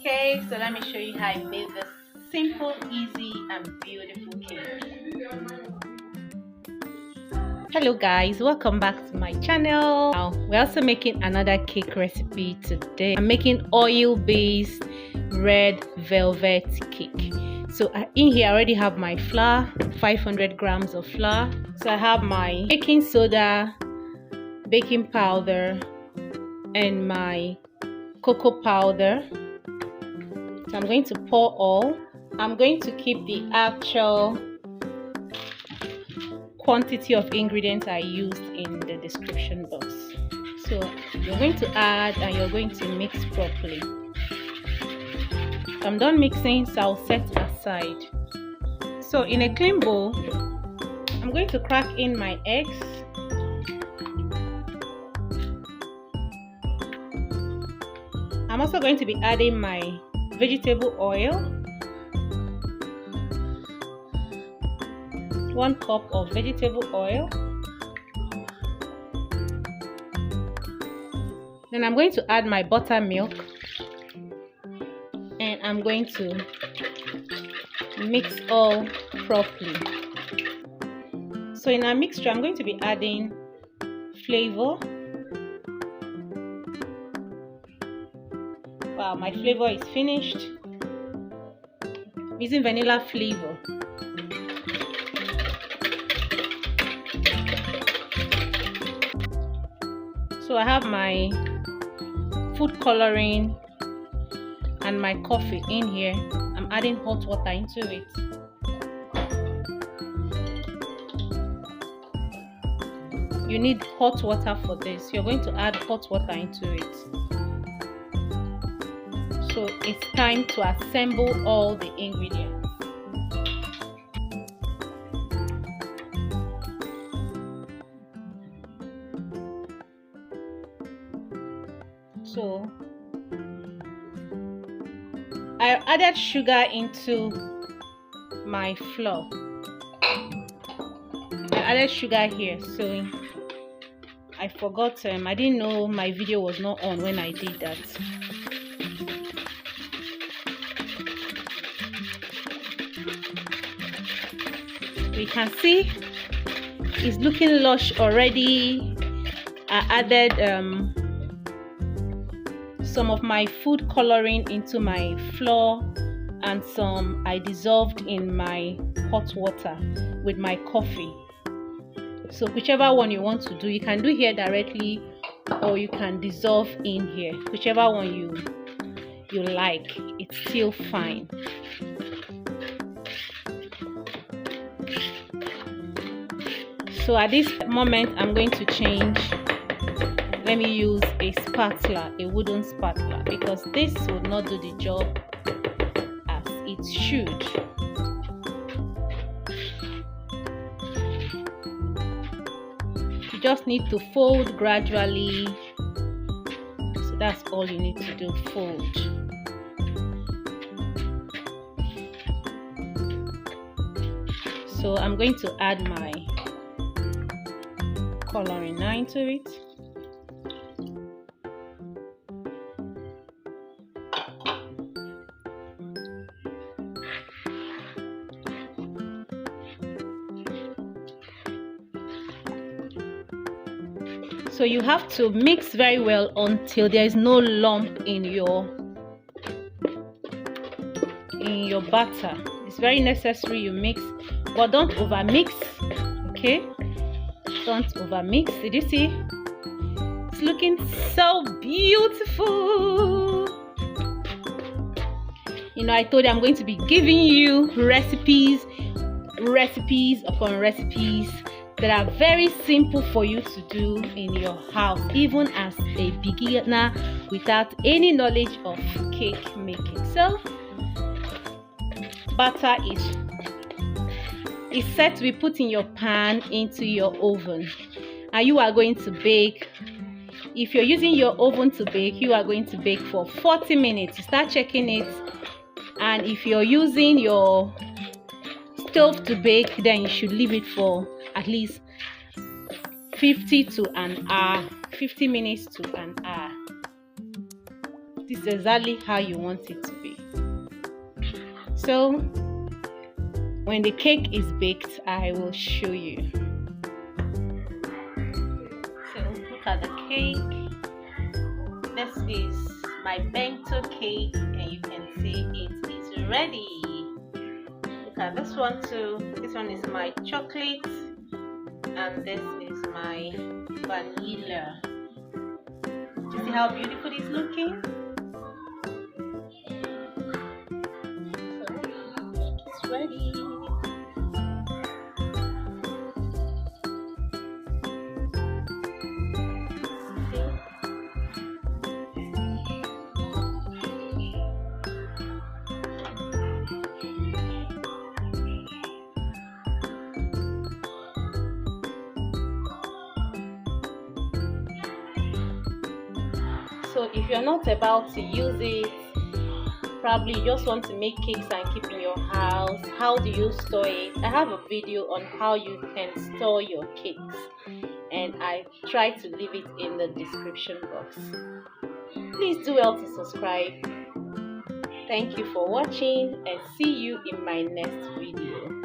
Okay, so let me show you how I made this simple, easy, and beautiful cake. Hello guys, welcome back to my channel. Now we're also making another cake recipe today. I'm making oil-based red velvet cake. So in here I already have my flour, 500 grams of flour. So I have my baking soda, baking powder, and my cocoa powder. So I'm going to pour all. I'm going to keep the actual quantity of ingredients I used in the description box. So you're going to add and you're going to mix properly. I'm done mixing, so I'll set aside. So in a clean bowl, I'm going to crack in my eggs. I'm also going to be adding my vegetable oil, 1 cup of vegetable oil. Then I'm going to add my buttermilk and I'm going to mix all properly. So in our mixture, I'm going to be adding flavor. Wow, my flavor is finished. I'm using vanilla flavor. So I have my food coloring and my coffee in here. I'm adding hot water into it. You need hot water for this. You're going to add hot water into it. So it's time to assemble all the ingredients. So I added sugar into my flour. I added sugar here, so I forgot. I didn't know my video was not on when I did that. You can see it's looking lush already. I added some of my food coloring into my flour and some I dissolved in my hot water with my coffee. So whichever one you want to do, you can do here directly or you can dissolve in here. Whichever one you like, it's still fine. So at this moment, I'm going to change. Let me use a spatula, a wooden spatula, because this will not do the job as it should. You just need to fold gradually. So that's all you need to do, fold. So I'm going to add my coloring now into it. So you have to mix very well until there is no lump in your batter. It's very necessary you mix, but don't over mix. Okay, don't over mix. Did you see? It's looking so beautiful. You know, I told you I'm going to be giving you recipes upon recipes that are very simple for you to do in your house, even as a beginner without any knowledge of cake making. So batter is set to be put in your pan into your oven, and you are going to bake. If you're using your oven to bake, you are going to bake for 40 minutes. You start checking it, and if you're using your stove to bake, then you should leave it for at least 50 to an hour, 50 minutes to an hour. this is exactly how you want it to be. So when the cake is baked, I will show you. So look at the cake. This is my bento cake, and you can see it is ready. Look at this one too. This one is my chocolate, and this is my vanilla. Do you see how beautiful it's looking? It's ready. So if you're not about to use it, probably you just want to make cakes and keep in your house, how do you store it? I have a video on how you can store your cakes, and I try to leave it in the description box. Please do well to subscribe. Thank you for watching, and see you in my next video.